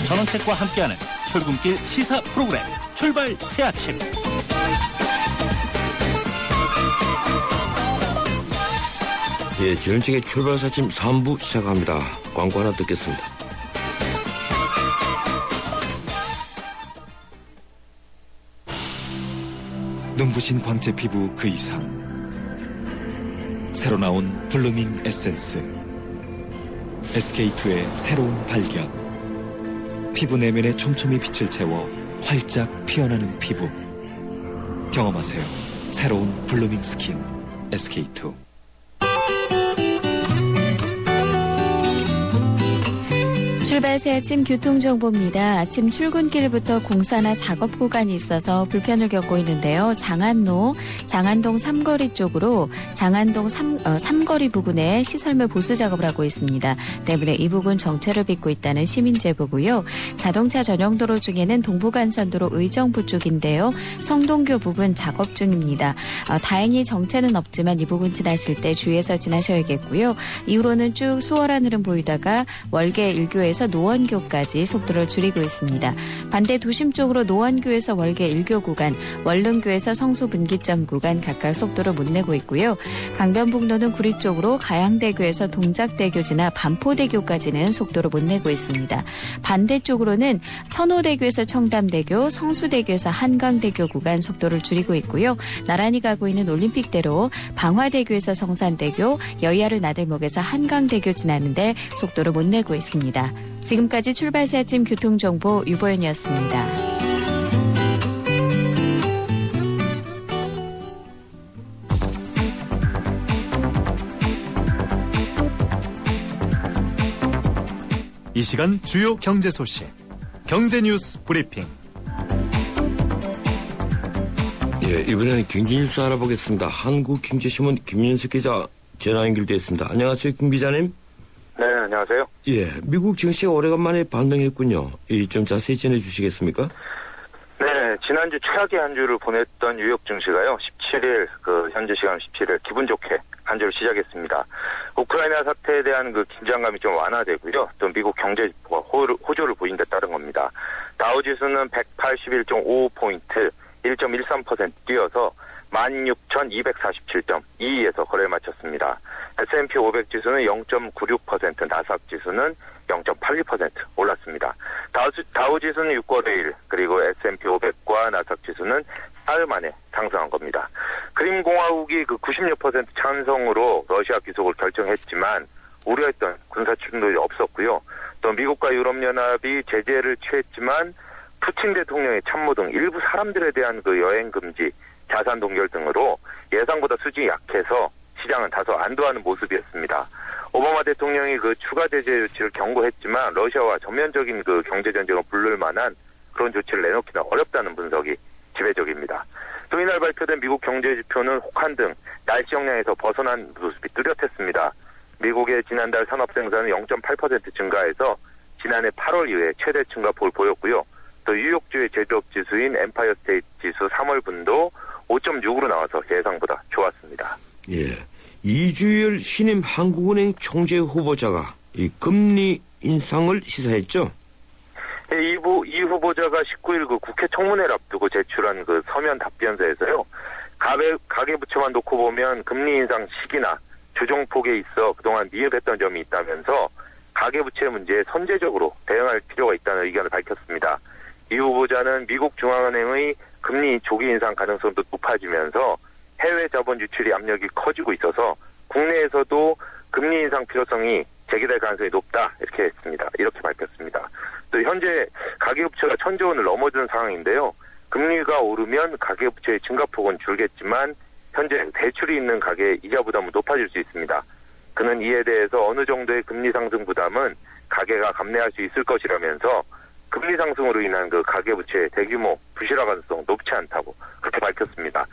전원책과 함께하는 출근길 시사 프로그램 출발 새 아침. 예, 전원책의 출발 새 아침 3부 시작합니다. 광고 하나 듣겠습니다. 눈부신 광채 피부 그 이상. 새로 나온 블루밍 에센스. SK2의 새로운 발견. 피부 내면에 촘촘히 빛을 채워 활짝 피어나는 피부. 경험하세요. 새로운 블루밍 스킨 SK2. 출발 새 아침 교통정보입니다. 아침 출근길부터 공사나 작업 구간이 있어서 불편을 겪고 있는데요. 장안동 삼거리 쪽으로 장안동 삼거리 부근에 시설물 보수 작업을 하고 있습니다. 때문에 이 부근 정체를 빚고 있다는 시민 제보고요. 자동차 전용도로 중에는 동부간선도로 의정부 쪽인데요. 성동교 부근 작업 중입니다. 다행히 정체는 없지만 이 부근 지나실 때 주의해서 지나셔야겠고요. 이후로는 쭉 수월한 흐름 보이다가 월계 1교에서 노원교까지 속도를 줄이고 있습니다. 반대 도심 쪽으로 노원교에서 월계 1교 구간, 월릉교에서 성수 분기점 구간 각각 속도를 못 내고 있고요. 강변북로는 구리 쪽으로 가양대교에서 동작대교 지나 반포대교까지는 속도를 못 내고 있습니다. 반대쪽으로는 천호대교에서 청담대교, 성수대교에서 한강대교 구간 속도를 줄이고 있고요. 나란히 가고 있는 올림픽대로 방화대교에서 성산대교, 여의하루 나들목에서 한강대교 지나는데 속도를 못 내고 있습니다. 지금까지 출발 새 아침 교통정보 유보연이었습니다. 이 시간 주요 경제 소식, 경제 뉴스 브리핑. 예, 이번에는 경제 뉴스 알아보겠습니다. 한국경제신문 김윤석 기자 전화 연결되어 있습니다. 안녕하세요, 김 기자님. 네, 안녕하세요. 예, 미국 증시가 오래간만에 반등했군요. 좀 자세히 전해주시겠습니까? 네, 지난주 최악의 한 주를 보냈던 뉴욕 증시가요, 17일, 현재 시간 17일, 기분 좋게 한 주를 시작했습니다. 우크라이나 사태에 대한 긴장감이 좀 완화되고요. 또 미국 경제 호조를 보인 데 따른 겁니다. 다우지수는 181.55포인트, 1.13% 뛰어서 16,247.22에서 거래를 마쳤습니다. S&P 500 지수는 0.96%, 나스닥 지수는 0.82% 올랐습니다. 다우 지수는 6거래일, 그리고 S&P 500과 나스닥 지수는 사흘 만에 상승한 겁니다. 크림공화국이 96% 찬성으로 러시아 귀속을 결정했지만 우려했던 군사 충돌이 없었고요. 또 미국과 유럽연합이 제재를 취했지만 푸틴 대통령의 참모 등 일부 사람들에 대한 여행 금지, 자산 동결 등으로 예상보다 수준이 약해서 시장은 다소 안도하는 모습이었습니다. 오바마 대통령이 추가 제재 조치를 경고했지만 러시아와 전면적인 경제 전쟁을 부를 만한 그런 조치를 내놓기는 어렵다는 분석이 지배적입니다. 또 이날 발표된 미국 경제 지표는 혹한 등 날씨 영향에서 벗어난 모습이 뚜렷했습니다. 미국의 지난달 산업 생산은 0.8% 증가해서 지난해 8월 이후에 최대 증가폭을 보였고요. 또 뉴욕주의 제조업 지수인 엠파이어 스테이트 지수 3월 분도 5.6으로 나와서 예상보다 좋았습니다. 예, 이주열 신임 한국은행 총재 후보자가 이 금리 인상을 시사했죠? 네, 이 후보자가 19일 국회 청문회를 앞두고 제출한 서면 답변서에서요. 가계부채만 놓고 보면 금리 인상 시기나 조정폭에 있어 그동안 미흡했던 점이 있다면서 가계부채 문제에 선제적으로 대응할 필요가 있다는 의견을 밝혔습니다. 이 후보자는 미국 중앙은행의 금리 조기 인상 가능성도 높아지면서 해외 자본 유출이 압력이 커지고 있어서 국내에서도 금리 인상 필요성이 제기될 가능성이 높다 이렇게 밝혔습니다. 또 현재 가계부채가 1,000조 원을 넘어든 상황인데요. 금리가 오르면 가계부채의 증가폭은 줄겠지만 현재 대출이 있는 가계의 이자 부담은 높아질 수 있습니다. 그는 이에 대해서 어느 정도의 금리 상승 부담은 가계가 감내할 수 있을 것이라면서 금리 상승으로 인한 가계부채의 대규모 부실화 가능성은 높지 않다고 그렇게 밝혔습니다.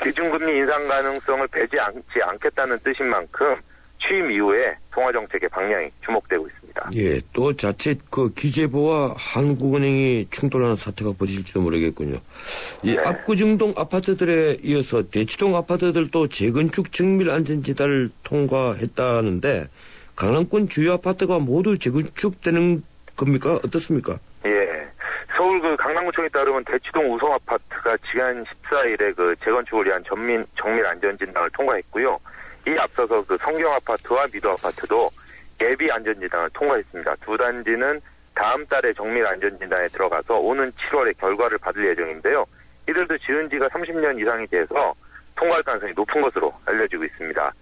기준금리 인상 가능성을 배제하지 않겠다는 뜻인 만큼 취임 이후에 통화정책의 방향이 주목되고 있습니다. 예, 또 자칫 기재부와 한국은행이 충돌하는 사태가 벌어질지도 모르겠군요. 이 네. 압구정동 아파트들에 이어서 대치동 아파트들도 재건축 정밀 안전지대를 통과했다는데 강남권 주요 아파트가 모두 재건축되는 겁니까? 어떻습니까? 예, 관광구청에 따르면 대치동 우성아파트가 지난 14일에 그 재건축을 위한 정밀 안전진단을 통과했고요. 이 앞서서 그 성경아파트와 미도아파트도 예비 안전진단을 통과했습니다. 두 단지는 다음 달에 정밀 안전진단에 들어가서 오는 7월에 결과를 받을 예정인데요. 이들도 지은 지가 30년 이상이 돼서 통과할 가능성이 높은 것으로 알려지고 있습니다.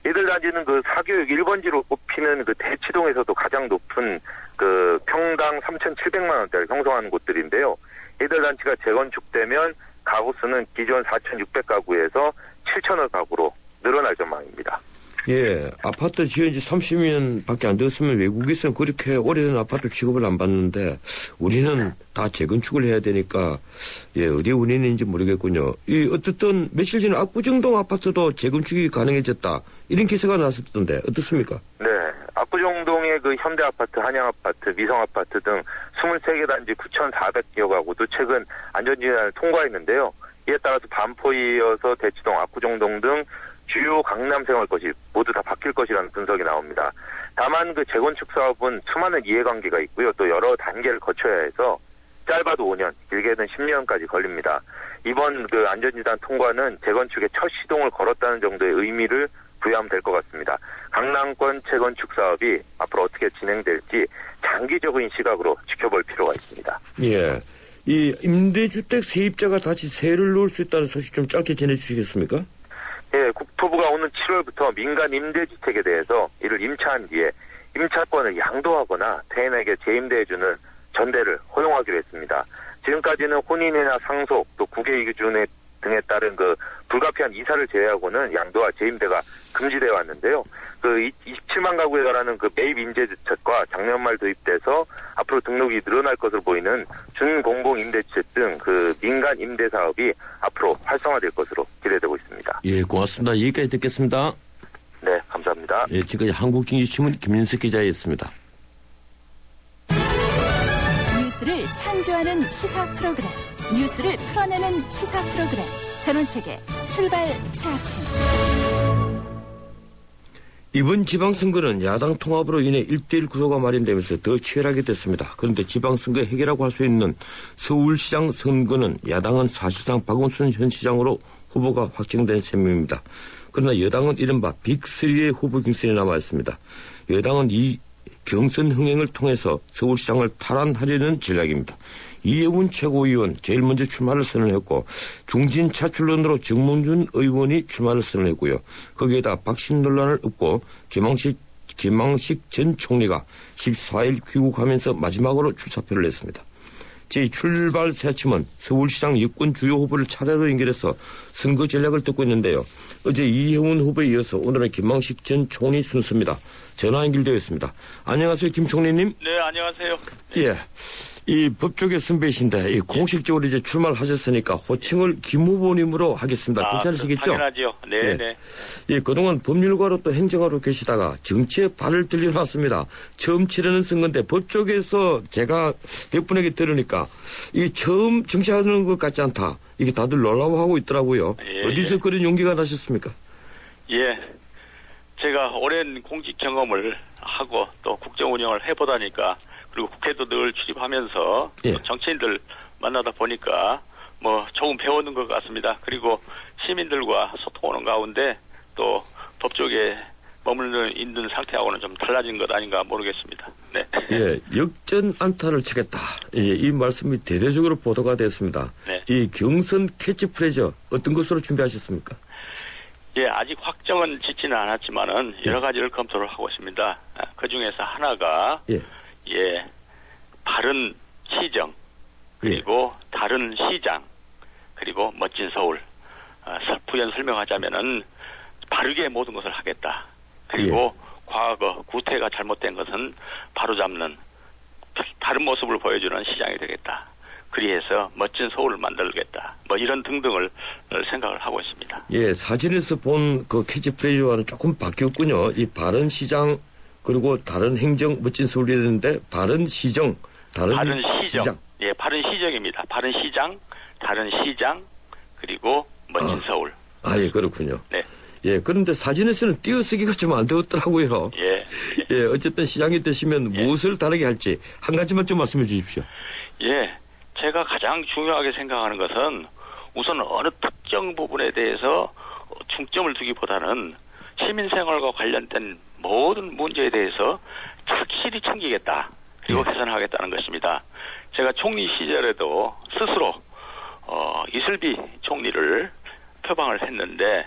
이들 단지는 그 사교육 1번지로 꼽히는 그 대치동에서도 가장 높은 그 평당 3,700만 원대를 형성하는 곳들인데요. 이들 단지가 재건축되면 가구 수는 기존 4,600가구에서 7,000여 가구로 늘어날 전망입니다. 예, 아파트 지은 지 30년밖에 안 되었으면 외국에서는 그렇게 오래된 아파트 취급을 안 받는데 우리는 다 재건축을 해야 되니까 예, 어디 운인인지 모르겠군요. 이 어쨌든 며칠 전에 압구정동 아파트도 재건축이 가능해졌다. 이런 기사가 나왔었던데 어떻습니까? 네, 압구정동의 그 현대아파트, 한양아파트, 미성아파트 등 23개 단지 9,400여 가구도 최근 안전진단을 통과했는데요. 이에 따라서 반포에 이어서 대치동, 압구정동 등 주요 강남 생활것이 모두 다 바뀔 것이라는 분석이 나옵니다. 다만 그 재건축 사업은 수많은 이해관계가 있고요. 또 여러 단계를 거쳐야 해서 짧아도 5년, 길게는 10년까지 걸립니다. 이번 그 안전진단 통과는 재건축의 첫 시동을 걸었다는 정도의 의미를 부여하면 될 것 같습니다. 강남권 재건축 사업이 앞으로 어떻게 진행될지 장기적인 시각으로 지켜볼 필요가 있습니다. 예, 이 임대주택 세입자가 다시 세를 놓을 수 있다는 소식 좀 짧게 전해주시겠습니까? 예, 국토부가 오는 7월부터 민간 임대주택에 대해서 이를 임차한 뒤에 임차권을 양도하거나 타인에게 재임대해주는 전대를 허용하기로 했습니다. 지금까지는 혼인이나 상속 또 국외 기준 등에 따른 그 불가피한 이사를 제외하고는 양도와 재임대가 금지되어 왔는데요. 그 27만 가구에 달하는 그 매입 임대주택과 작년 말 도입돼서 앞으로 등록이 늘어날 것으로 보이는 준공공 임대주택 등 그 민간 임대 사업이 앞으로 활성화될 것으로 기대되고 있습니다. 예, 고맙습니다. 여기까지 듣겠습니다. 네, 감사합니다. 예, 지금까지 한국경제신문 김윤석 기자였습니다. 뉴스를 창조하는 시사 프로그램, 뉴스를 풀어내는 시사 프로그램, 전원책의 출발 사진. 이번 지방선거는 야당 통합으로 인해 1대1 구도가 마련되면서 더 치열하게 됐습니다. 그런데 지방선거 해결하고 할 수 있는 서울시장 선거는 야당은 사실상 박원순 현 시장으로 후보가 확정된 셈입니다. 그러나 여당은 이른바 빅3의 후보 경선에 남아있습니다. 여당은 이 경선 흥행을 통해서 서울시장을 탈환하려는 전략입니다. 이해운 최고위원 제일 먼저 출마를 선언했고 중진 차출론으로 정몽준 의원이 출마를 선언했고요. 거기에다 박심 논란을 엎고 김황식 전 총리가 14일 귀국하면서 마지막으로 출사표를 냈습니다. 제 출발 새 아침은 서울시장 여권 주요 후보를 차례로 연결해서 선거 전략을 듣고 있는데요. 어제 이해운 후보에 이어서 오늘은 김황식 전 총리 순서입니다. 전화 연결되어 있습니다. 안녕하세요, 김 총리님. 네, 안녕하세요. 예. 이 법조계 선배이신데, 공식적으로 이제 출마를 하셨으니까 호칭을 김 후보님으로 하겠습니다. 괜찮으시겠죠? 당연하죠. 네, 예. 네. 예, 그동안 법률가로 또 행정가로 계시다가 정치에 발을 들여놨습니다. 처음 치르는 선거인데 법조계에서 제가 몇 분에게 들으니까 이 처음 정치하는 것 같지 않다. 이게 다들 놀라워하고 있더라고요. 예, 어디서 예. 그런 용기가 나셨습니까? 예. 제가 오랜 공직 경험을 하고 또 국정 운영을 해보다니까 그리고 국회도 늘 출입하면서 예. 또 정치인들 만나다 보니까 뭐 조금 배우는 것 같습니다. 그리고 시민들과 소통하는 가운데 또 법조계에 머물러 있는 상태하고는 좀 달라진 것 아닌가 모르겠습니다. 네. 예, 역전 안타를 치겠다. 예, 이 말씀이 대대적으로 보도가 됐습니다. 네. 이 경선 캐치프레이즈 어떤 것으로 준비하셨습니까? 예, 아직 확정은 짓지는 않았지만은 여러 가지를 검토를 하고 있습니다. 그 중에서 하나가 예. 예, 바른 시정, 그리고 다른 시장, 그리고 멋진 서울. 부연 설명하자면은 바르게 모든 것을 하겠다. 그리고 과거 구태가 잘못된 것은 바로잡는 다른 모습을 보여주는 시장이 되겠다. 그리해서 멋진 서울을 만들겠다. 뭐 이런 등등을 생각을 하고 있습니다. 예, 사진에서 본 그 캐치프레이즈와는 조금 바뀌었군요. 이 바른 시장 그리고 다른 행정 멋진 서울이랬는데 바른 시정, 다른 시장. 예, 바른 시정입니다. 바른 시장, 다른 시장, 그리고 멋진 서울. 아, 예, 그렇군요. 네. 예, 그런데 사진에서는 띄어쓰기가 좀 안 되었더라고요. 예. 예, 어쨌든 시장이 되시면 무엇을 다르게 할지 한 가지만 좀 말씀해 주십시오. 예. 제가 가장 중요하게 생각하는 것은 우선 어느 특정 부분에 대해서 중점을 두기보다는 시민생활과 관련된 모든 문제에 대해서 착실히 챙기겠다. 그리고 개선하겠다는 것입니다. 제가 총리 시절에도 스스로 이슬비 총리를 표방을 했는데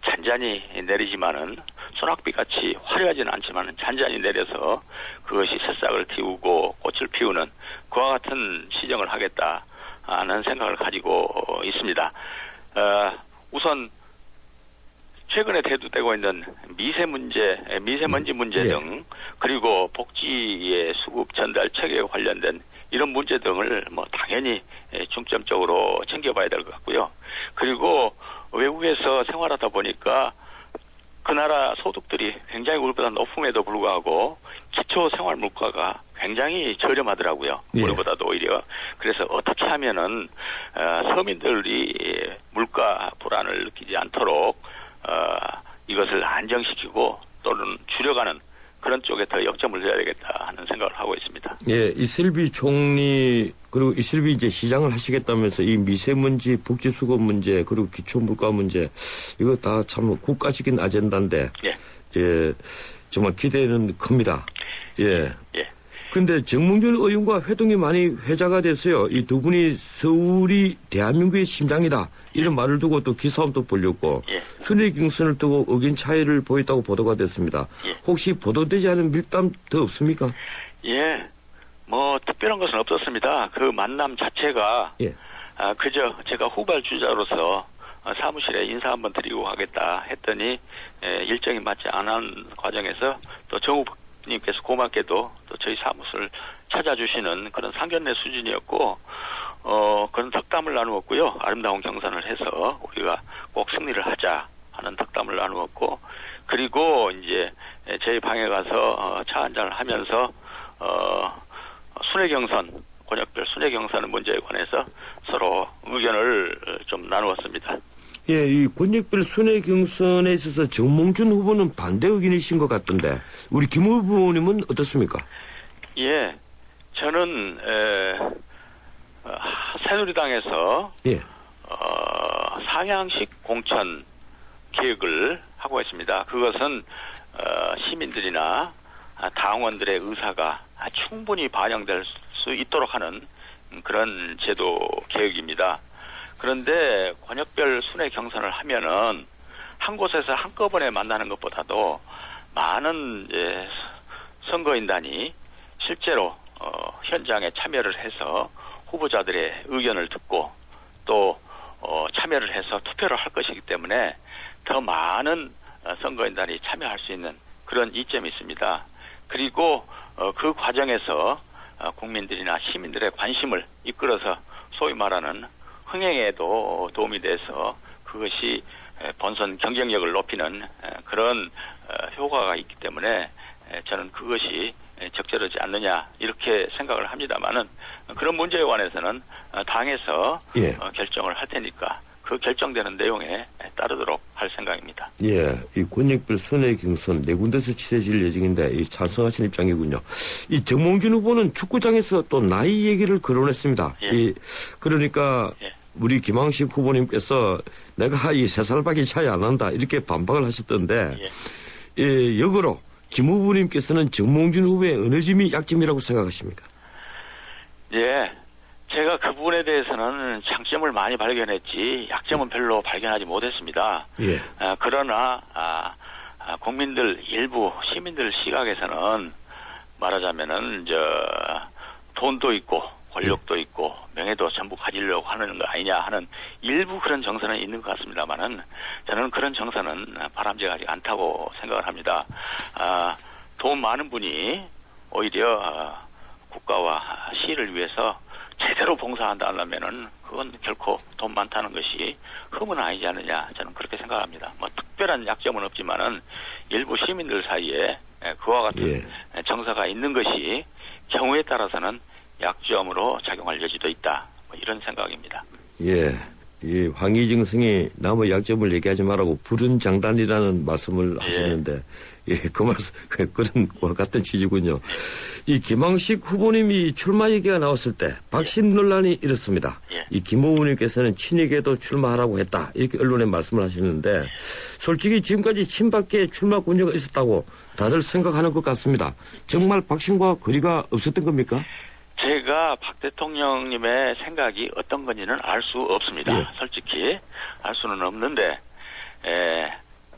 잔잔히 내리지만은 소낙비같이 화려하지는 않지만 잔잔히 내려서 그것이 새싹을 틔우고 꽃을 피우는 그와 같은 시정을 하겠다는 생각을 가지고 있습니다. 우선 최근에 대두되고 있는 미세먼지 문제 등 그리고 복지의 수급 전달 체계에 관련된 이런 문제 등을 당연히 중점적으로 챙겨봐야 될 것 같고요. 그리고 외국에서 생활하다 보니까 그 나라 소득들이 굉장히 우리보다 높음에도 불구하고 기초 생활 물가가 굉장히 저렴하더라고요. 예. 우리보다도 오히려. 그래서 어떻게 하면은 서민들이 물가 불안을 느끼지 않도록 이것을 안정시키고 또는 줄여가는 그런 쪽에 더 역점을 둬야 되겠다 하는 생각을 하고 있습니다. 예, 이슬비 총리 그리고 이슬비 이제 시장을 하시겠다면서 이 미세먼지, 복지수급 문제 그리고 기초물가 문제 이거 다 참 국가적인 아젠다인데 예, 정말 기대는 큽니다. 예. 근데 정몽준 의원과 회동이 많이 회자가 됐어요. 이 두 분이 서울이 대한민국의 심장이다. 이런 말을 두고 또 기사함도 벌렸고 순회 경선을 두고 의견 차이를 보였다고 보도가 됐습니다. 혹시 보도되지 않은 밀담 더 없습니까? 예. 특별한 것은 없었습니다. 그 만남 자체가 그저 제가 후발주자로서 사무실에 인사 한번 드리고 가겠다 했더니 일정이 맞지 않은 과정에서 또 정우님께서 고맙게도 또 저희 사무실을 찾아주시는 그런 상견례 수준이었고 그런 덕담을 나누었고요. 아름다운 경선을 해서 우리가 꼭 승리를 하자 하는 덕담을 나누었고 그리고 이제 저희 방에 가서 차 한잔을 하면서 순회경선 권역별 순회경선 문제에 관해서 서로 의견을 좀 나누었습니다. 예, 이 권역별 순회 경선에 있어서 정몽준 후보는 반대 의견이신 것 같던데 우리 김 후보님은 어떻습니까? 예, 저는 새누리당에서 상향식 공천 계획을 하고 있습니다. 그것은 시민들이나 당원들의 의사가 충분히 반영될 수 있도록 하는 그런 제도 계획입니다. 그런데 권역별 순회 경선을 하면은 한 곳에서 한꺼번에 만나는 것보다도 많은 선거인단이 실제로 현장에 참여를 해서 후보자들의 의견을 듣고 또 참여를 해서 투표를 할 것이기 때문에 더 많은 선거인단이 참여할 수 있는 그런 이점이 있습니다. 그리고 그 과정에서 국민들이나 시민들의 관심을 이끌어서 소위 말하는 흥행에도 도움이 돼서 그것이 본선 경쟁력을 높이는 그런 효과가 있기 때문에 저는 그것이 적절하지 않느냐 이렇게 생각을 합니다만은 그런 문제에 관해서는 당에서 결정을 할 테니까 그 결정되는 내용에 따르도록 할 생각입니다. 예, 이 권역별 순회 경선 네 군데서 치러질 예정인데 이 찬성하신 입장이군요. 이 정몽준 후보는 축구장에서 또 나이 얘기를 거론했습니다. 그러니까 우리 김항식 후보님께서 내가 이 3살밖에 차이 안 난다 이렇게 반박을 하셨던데 역으로 김 후보님께서는 정몽준 후보의 어느 점이 약점이라고 생각하십니까? 예, 제가 그 부분에 대해서는 장점을 많이 발견했지 약점은 별로 발견하지 못했습니다. 그러나 국민들 일부 시민들 시각에서는 말하자면은 돈도 있고 권력도 있고 명예도 전부 가지려고 하는 거 아니냐 하는 일부 그런 정서는 있는 것 같습니다만은 저는 그런 정서는 바람직하지 않다고 생각을 합니다. 돈 많은 분이 오히려 국가와 시를 위해서 제대로 봉사한다 하려면은 그건 결코 돈 많다는 것이 흠은 아니지 않느냐 저는 그렇게 생각합니다. 특별한 약점은 없지만은 일부 시민들 사이에 그와 같은 정서가 있는 것이 경우에 따라서는 약점으로 작용할 여지도 있다. 이런 생각입니다. 예, 이 황희정 승이 남의 약점을 얘기하지 말라고 불은장단이라는 말씀을 하셨는데 예, 그 말씀, 그런 것 같은 취지군요. 이 김황식 후보님이 출마 얘기가 나왔을 때 박심 논란이 일었습니다. 예. 이 김 후보님께서는 친이계도 출마하라고 했다. 이렇게 언론에 말씀을 하시는데 솔직히 지금까지 친박계 출마 군요가 있었다고 다들 생각하는 것 같습니다. 정말 박심과 거리가 없었던 겁니까? 제가 박 대통령님의 생각이 어떤 건지는 알 수 없습니다. 예. 솔직히 알 수는 없는데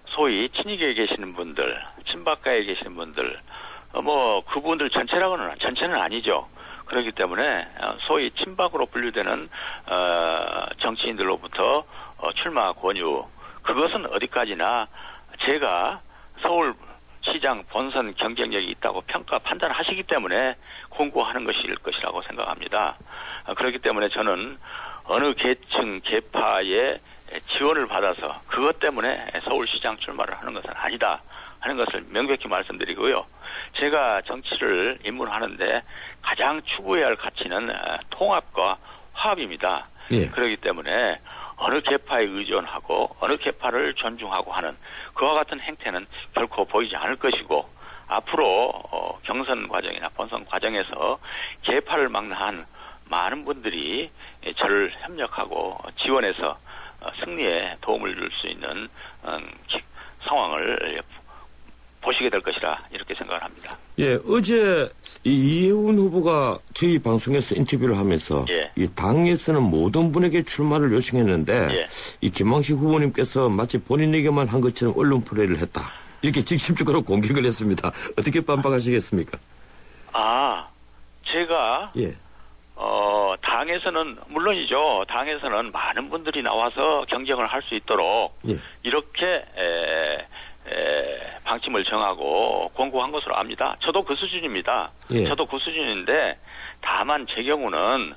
소위 친이계에 계시는 분들, 친박가에 계시는 분들, 그분들 전체는 아니죠. 그렇기 때문에 소위 친박으로 분류되는 정치인들로부터 출마 권유, 그것은 어디까지나 제가 서울시장 본선 경쟁력이 있다고 판단하시기 때문에 공고하는 것일 것이라고 생각합니다. 그렇기 때문에 저는 어느 계층, 계파의 지원을 받아서 그것 때문에 서울시장 출마를 하는 것은 아니다 하는 것을 명백히 말씀드리고요. 제가 정치를 입문하는데 가장 추구해야 할 가치는 통합과 화합입니다. 예. 그렇기 때문에 어느 계파에 의존하고 어느 계파를 존중하고 하는 그와 같은 행태는 결코 보이지 않을 것이고 앞으로 경선 과정이나 본선 과정에서 계파를 막론한 많은 분들이 저를 협력하고 지원해서 승리에 도움을 줄 수 있는 상황을 보시게 될 것이라 이렇게 생각을 합니다. 예, 어제 이혜훈 후보가 저희 방송에서 인터뷰를 하면서 예. 이 당에서는 모든 분에게 출마를 요청했는데 예. 이 김황식 후보님께서 마치 본인에게만 한 것처럼 언론 플레이를 했다. 이렇게 직접적으로 공격을 했습니다. 어떻게 반박하시겠습니까? 제가 예. 당에서는 물론이죠. 당에서는 많은 분들이 나와서 경쟁을 할 수 있도록 예. 이렇게 방침을 정하고 권고한 것으로 압니다. 저도 그 수준입니다. 예. 저도 그 수준인데 다만 제 경우는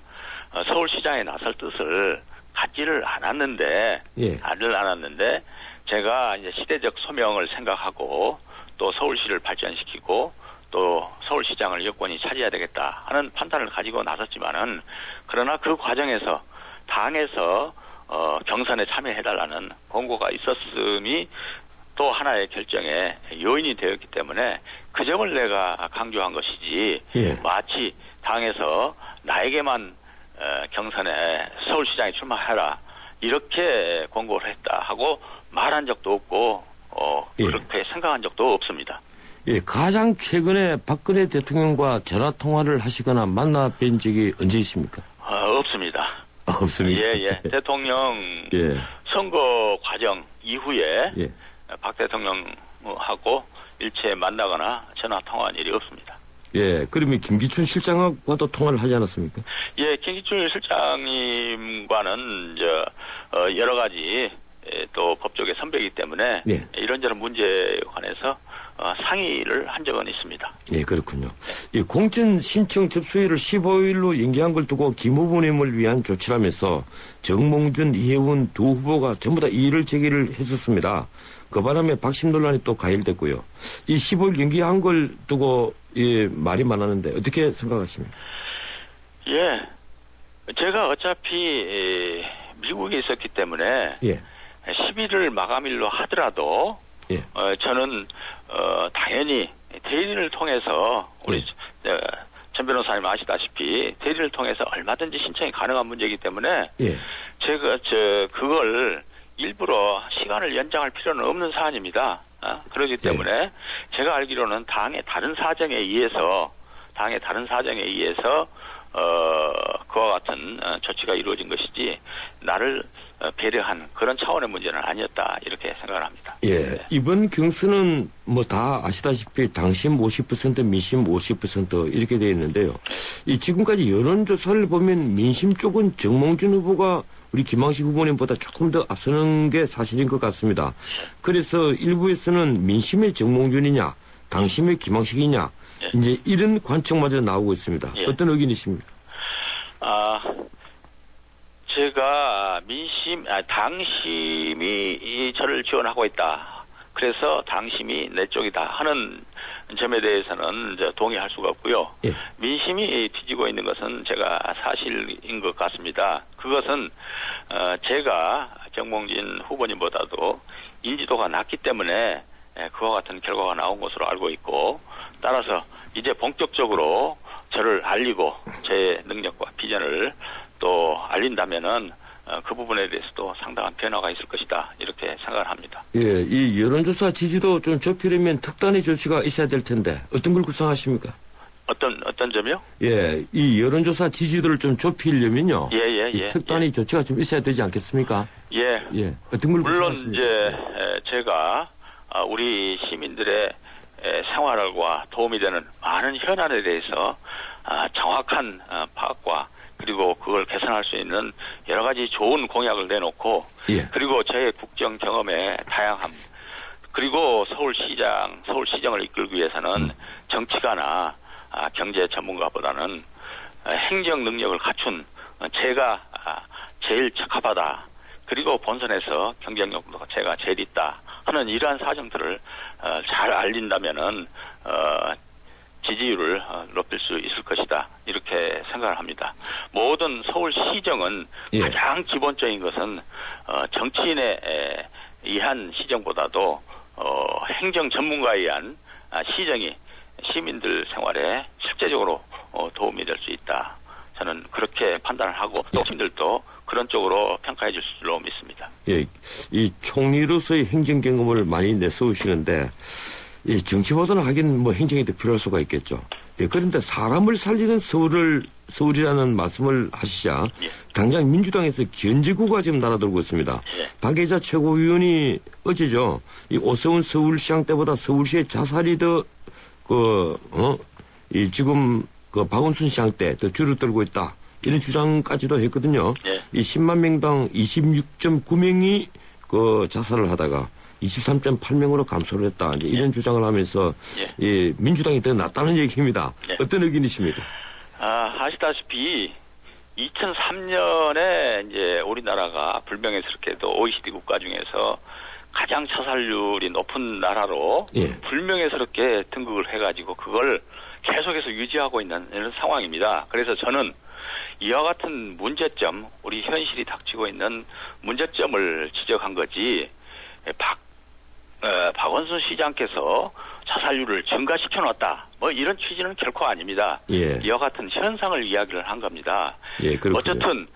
서울시장에 나설 뜻을 갖지를 않았는데 예. 제가 이제 시대적 소명을 생각하고 또 서울시를 발전시키고 또 서울시장을 여권이 차지해야 되겠다 하는 판단을 가지고 나섰지만은 그러나 그 과정에서 당에서 경선에 참여해달라는 권고가 있었음이 또 하나의 결정의 요인이 되었기 때문에 그 점을 내가 강조한 것이지 예. 마치 당에서 나에게만 경선에 서울시장에 출마해라 이렇게 권고를 했다 하고 말한 적도 없고 예. 그렇게 생각한 적도 없습니다. 예, 가장 최근에 박근혜 대통령과 전화 통화를 하시거나 만나 뵌 적이 언제 있습니까? 없습니다. 없습니다. 예. 대통령 예. 선거 과정 이후에 예. 박 대통령하고 일체 만나거나 전화 통화한 일이 없습니다. 예, 그러면 김기춘 실장과도 통화를 하지 않았습니까? 예, 김기춘 실장님과는 여러 가지 또 법조계 선배이기 때문에 예. 이런저런 문제에 관해서 상의를 한 적은 있습니다. 예, 그렇군요. 이 공천 신청 접수일을 15일로 연기한 걸 두고 김 후보님을 위한 조치라면서 정몽준, 이혜훈 두 후보가 전부 다 이의를 제기를 했었습니다. 그 바람에 박심 논란이 또 가열됐고요. 이 15일 연기한 걸 두고 말이 많았는데 어떻게 생각하십니까? 예, 제가 어차피 미국에 있었기 때문에 예. 10일을 마감일로 하더라도 예. 저는 당연히 대리를 통해서 우리 전 변호사님 아시다시피 대리를 통해서 얼마든지 신청이 가능한 문제이기 때문에 예. 제가 그걸 일부러 시간을 연장할 필요는 없는 사안입니다. 그렇기 때문에 제가 알기로는 당의 다른 사정에 의해서 그와 같은 조치가 이루어진 것이지 나를 배려한 그런 차원의 문제는 아니었다 이렇게 생각을 합니다. 예, 이번 경선은 뭐 다 아시다시피 당심 50% 민심 50% 이렇게 되어 있는데요. 이 지금까지 여론조사를 보면 민심 쪽은 정몽준 후보가 우리 김황식 후보님보다 조금 더 앞서는 게 사실인 것 같습니다. 그래서 일부에서는 민심의 정몽준이냐 당심의 김황식이냐 이제 이런 관측마저 나오고 있습니다. 예. 어떤 의견이십니까? 제가 당심이 저를 지원하고 있다. 그래서 당심이 내 쪽이다 하는 점에 대해서는 동의할 수가 없고요. 예. 민심이 뒤지고 있는 것은 제가 사실인 것 같습니다. 그것은 제가 정몽진 후보님보다도 인지도가 낮기 때문에 그와 같은 결과가 나온 것으로 알고 있고, 따라서 이제 본격적으로 저를 알리고 제 능력과 비전을 또 알린다면은 그 부분에 대해서도 상당한 변화가 있을 것이다, 이렇게 생각을 합니다. 예, 이 여론조사 지지도 좀 좁히려면 특단의 조치가 있어야 될 텐데 어떤 걸 구상하십니까? 어떤 점이요? 예, 이 여론조사 지지도를 좀 좁히려면요. 이 특단의 조치가 좀 있어야 되지 않겠습니까? 예. 어떤 걸 물론 구상하십니까? 이제 제가 우리 시민들의 생활과 도움이 되는 많은 현안에 대해서 정확한 파악과 그리고 그걸 개선할 수 있는 여러 가지 좋은 공약을 내놓고, 그리고 저의 국정 경험의 다양함, 그리고 서울시정을 이끌기 위해서는 정치가나 경제 전문가보다는 행정 능력을 갖춘 제가 제일 적합하다, 그리고 본선에서 경쟁력도 제가 제일 있다 하는 이러한 사정들을 잘 알린다면은 지지율을 높일 수 있을 것이다, 이렇게 생각을 합니다. 모든 서울시정은 가장 기본적인 것은 정치인에 의한 시정보다도 행정 전문가에 의한 시정이 시민들 생활에 실제적으로 도움이 될 수 있다. 저는 그렇게 판단을 하고 또 시민들도 그런 쪽으로 평가해 줄 줄로 믿습니다. 예, 이 총리로서의 행정 경험을 많이 내세우시는데 이 정치보다는 하긴 뭐 행정이 더 필요할 수가 있겠죠. 예, 그런데 사람을 살리는 서울이라는 말씀을 하시자 당장 민주당에서 견제구가 지금 날아들고 있습니다. 박예자 최고위원이 어제죠. 이 오세훈 서울시장 때보다 서울시의 자살이 더 지금 박원순 시장 때 더 줄어들고 있다, 이런 주장까지도 했거든요. 이 10만 명당 26.9명이 자살을 하다가 23.8명으로 감소를 했다, 이제 이런 주장을 하면서 이 민주당이 더 낫다는 얘기입니다. 어떤 의견이십니까? 아시다시피 2003년에 이제 우리나라가 불명예스럽게도 OECD 국가 중에서 가장 자살률이 높은 나라로 불명예스럽게 등극을 해가지고 그걸 계속해서 유지하고 있는 이런 상황입니다. 그래서 저는 이와 같은 문제점, 우리 현실이 닥치고 있는 문제점을 지적한 거지, 박원순 시장께서 자살률을 증가시켜 놨다, 뭐 이런 취지는 결코 아닙니다. 이와 같은 현상을 이야기를 한 겁니다. 어쨌든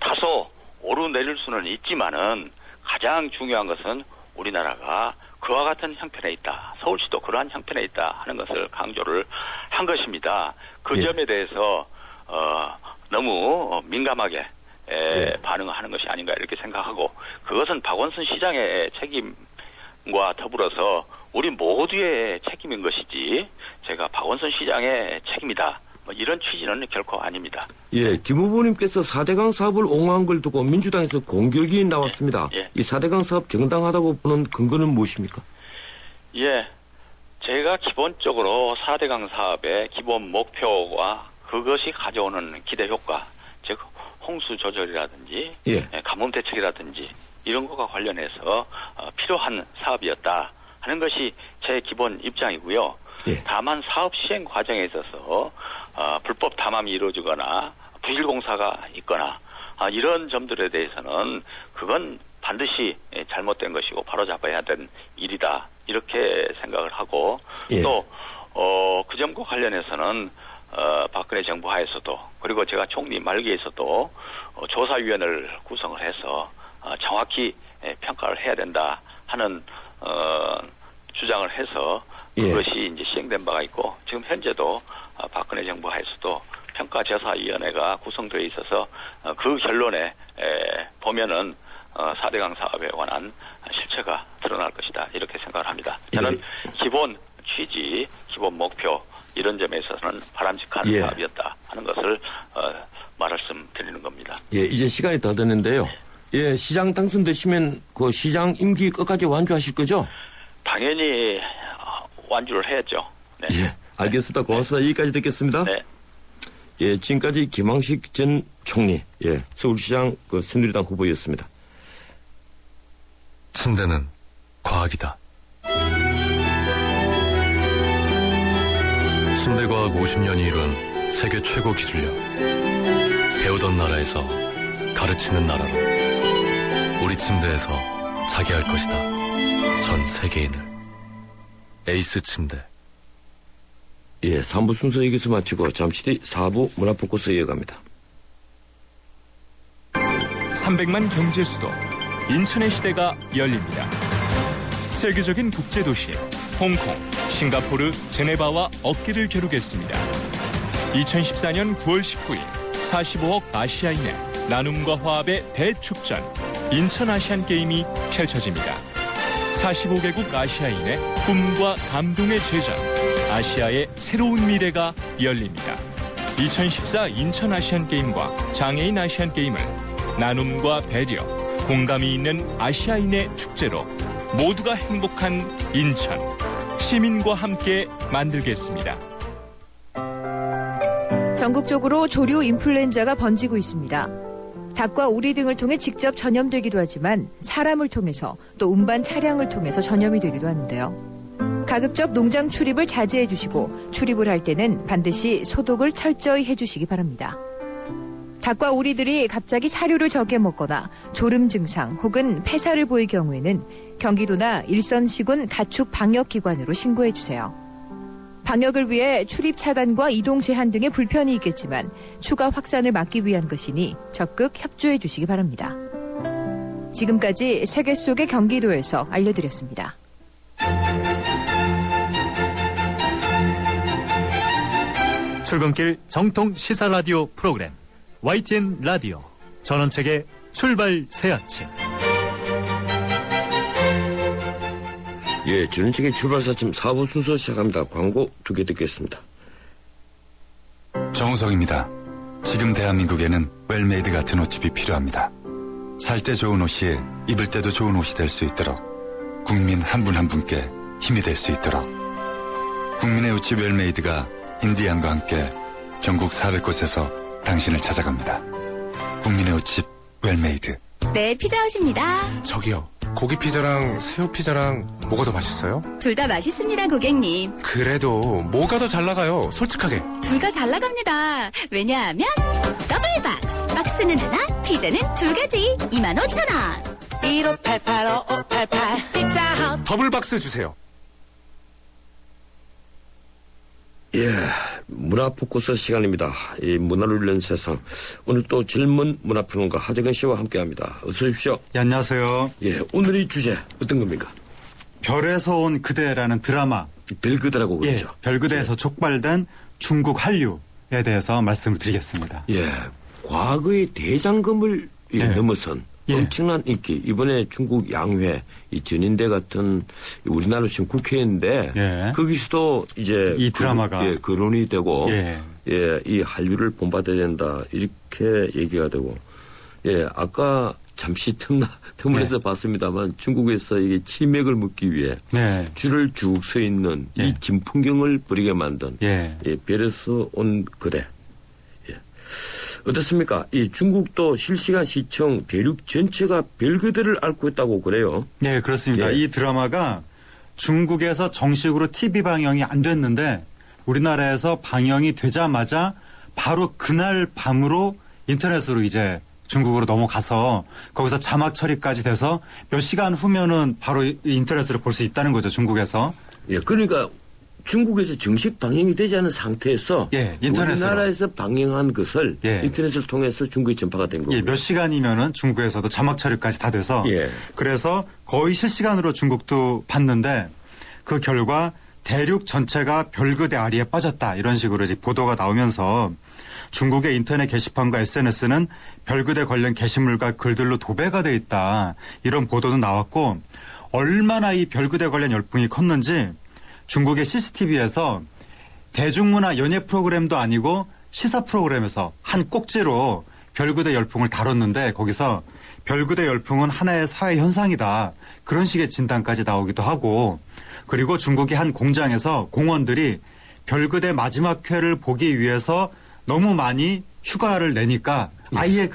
다소 오르내릴 수는 있지만은 가장 중요한 것은 우리나라가 그와 같은 형편에 있다, 서울시도 그러한 형편에 있다 하는 것을 강조를 한 것입니다. 그 점에 대해서 너무 민감하게 반응하는 것이 아닌가, 이렇게 생각하고, 그것은 박원순 시장의 책임과 더불어서 우리 모두의 책임인 것이지 제가 박원순 시장의 책임이다, 뭐 이런 취지는 결코 아닙니다. 예, 김 후보님께서 4대강 사업을 옹호한 걸 두고 민주당에서 공격이 나왔습니다. 이 4대강 사업 정당하다고 보는 근거는 무엇입니까? 제가 기본적으로 4대강 사업의 기본 목표와 그것이 가져오는 기대 효과, 즉 홍수 조절이라든지 가뭄 대책이라든지 이런 것과 관련해서 필요한 사업이었다 하는 것이 제 기본 입장이고요. 다만 사업 시행 과정에 있어서 불법 담함이 이루어지거나 부실공사가 있거나 이런 점들에 대해서는 그건 반드시 잘못된 것이고 바로잡아야 된 일이다, 이렇게 생각을 하고, 또 그 점과 관련해서는 박근혜 정부 하에서도, 그리고 제가 총리 말기에서도 조사위원회를 구성을 해서 정확히 평가를 해야 된다 하는 주장을 해서 그것이 이제 시행된 바가 있고, 지금 현재도 박근혜 정부 하에서도 평가조사위원회가 구성되어 있어서 그 결론에 보면은 4대강 사업에 관한 실체가 드러날 것이다, 이렇게 생각을 합니다. 저는 기본 취지, 기본 목표 이런 점에 있어서는 바람직한 사업이었다 하는 것을 말씀드리는 겁니다. 이제 시간이 다 됐는데요. 시장 당선되시면 그 시장 임기 끝까지 완주하실 거죠? 당연히 완주를 해야죠. 알겠습니다. 고맙습니다. 여기까지 듣겠습니다. 지금까지 김황식 전 총리, 서울시장 새누리당 후보였습니다. 침대는 과학이다. 침대과학 50년이 이룬 세계 최고 기술력. 배우던 나라에서 가르치는 나라로. 우리 침대에서 자기 할 것이다. 전 세계인을. 에이스 침대. 예, 3부 순서 여기서 마치고 잠시 뒤 4부 문화포커스 이어갑니다. 300만 경제 수도 인천의 시대가 열립니다. 세계적인 국제도시 홍콩, 싱가포르, 제네바와 어깨를 겨루겠습니다. 2014년 9월 19일 45억 아시아인의 나눔과 화합의 대축전 인천 아시안게임이 펼쳐집니다. 45개국 아시아인의 꿈과 감동의 제전 아시아의 새로운 미래가 열립니다. 2014 인천 아시안게임과 장애인 아시안게임을 나눔과 배려, 공감이 있는 아시아인의 축제로 모두가 행복한 인천, 시민과 함께 만들겠습니다. 전국적으로 조류 인플루엔자가 번지고 있습니다. 닭과 오리 등을 통해 직접 전염되기도 하지만 사람을 통해서 또 운반 차량을 통해서 전염이 되기도 하는데요. 가급적 농장 출입을 자제해 주시고 출입을 할 때는 반드시 소독을 철저히 해주시기 바랍니다. 닭과 오리들이 갑자기 사료를 적게 먹거나 졸음 증상 혹은 폐사를 보일 경우에는 경기도나 일선시군 가축 방역기관으로 신고해 주세요. 방역을 위해 출입 차단과 이동 제한 등의 불편이 있겠지만 추가 확산을 막기 위한 것이니 적극 협조해 주시기 바랍니다. 지금까지 세계 속의 경기도에서 알려드렸습니다. 출근길 정통 시사 라디오 프로그램 YTN 라디오 전원책의 출발 새 아침. 예, 전원책의 출발사침 4부 순서 시작합니다. 광고 2개 듣겠습니다. 정우성입니다. 지금 대한민국에는 웰메이드 같은 옷집이 필요합니다. 살 때 좋은 옷이 입을 때도 좋은 옷이 될 수 있도록 국민 한 분 한 분께 힘이 될 수 있도록 국민의 옷집 웰메이드가 인디안과 함께 전국 400곳에서 당신을 찾아갑니다. 국민의 옷집 웰메이드. 네, 피자헛입니다. 저기요, 고기 피자랑 새우 피자랑 뭐가 더 맛있어요? 둘 다 맛있습니다, 고객님. 그래도 뭐가 더 잘 나가요, 솔직하게. 둘 다 잘 나갑니다. 왜냐하면 더블 박스. 박스는 하나, 피자는 두 가지. 25,000원. 1588-5588 피자헛. 더블 박스 주세요. 예, 문화포커스 시간입니다. 이 문화를 위한 세상. 오늘 또 질문 문화평론가 하재근 씨와 함께합니다. 어서 오십시오. 예, 안녕하세요. 예, 오늘의 주제 어떤 겁니까? 별에서 온 그대라는 드라마. 별그대라고 그러죠. 예, 별그대에서 촉발된 중국 한류에 대해서 말씀을 드리겠습니다. 예, 과거의 대장금을 넘어선 엄청난 인기. 이번에 중국 양회, 이 전인대 같은 우리나라 지금 국회인데 거기서도 이제 이 드라마가 거론이 되고 이 한류를 본받아야 된다 이렇게 얘기가 되고 아까 잠시 틈을에서 봤습니다만 중국에서 이게 치맥을 먹기 위해 줄을 쭉 서 있는 이 진풍경을 벌이게 만든 별에서 온 그대. 어떻습니까? 이 중국도 실시간 시청 대륙 전체가 별그대를 앓고 있다고 그래요. 네, 그렇습니다. 이 드라마가 중국에서 정식으로 TV 방영이 안 됐는데 우리나라에서 방영이 되자마자 바로 그날 밤으로 인터넷으로 이제 중국으로 넘어가서 거기서 자막 처리까지 돼서 몇 시간 후면은 바로 인터넷으로 볼 수 있다는 거죠, 중국에서. 예, 그러니까 중국에서 정식 방영이 되지 않은 상태에서 인터넷으로. 우리나라에서 방영한 것을 인터넷을 통해서 중국에 전파가 된 거고요. 몇 시간이면은 중국에서도 자막 처리까지 다 돼서 그래서 거의 실시간으로 중국도 봤는데 그 결과 대륙 전체가 별그대 아리에 빠졌다 이런 식으로 이제 보도가 나오면서 중국의 인터넷 게시판과 SNS는 별그대 관련 게시물과 글들로 도배가 돼 있다 이런 보도도 나왔고 얼마나 이 별그대 관련 열풍이 컸는지 중국의 CCTV에서 대중문화 연예 프로그램도 아니고 시사 프로그램에서 한 꼭지로 별그대 열풍을 다뤘는데 거기서 별그대 열풍은 하나의 사회 현상이다. 그런 식의 진단까지 나오기도 하고 그리고 중국의 한 공장에서 공원들이 별그대 마지막 회를 보기 위해서 너무 많이 휴가를 내니까 아예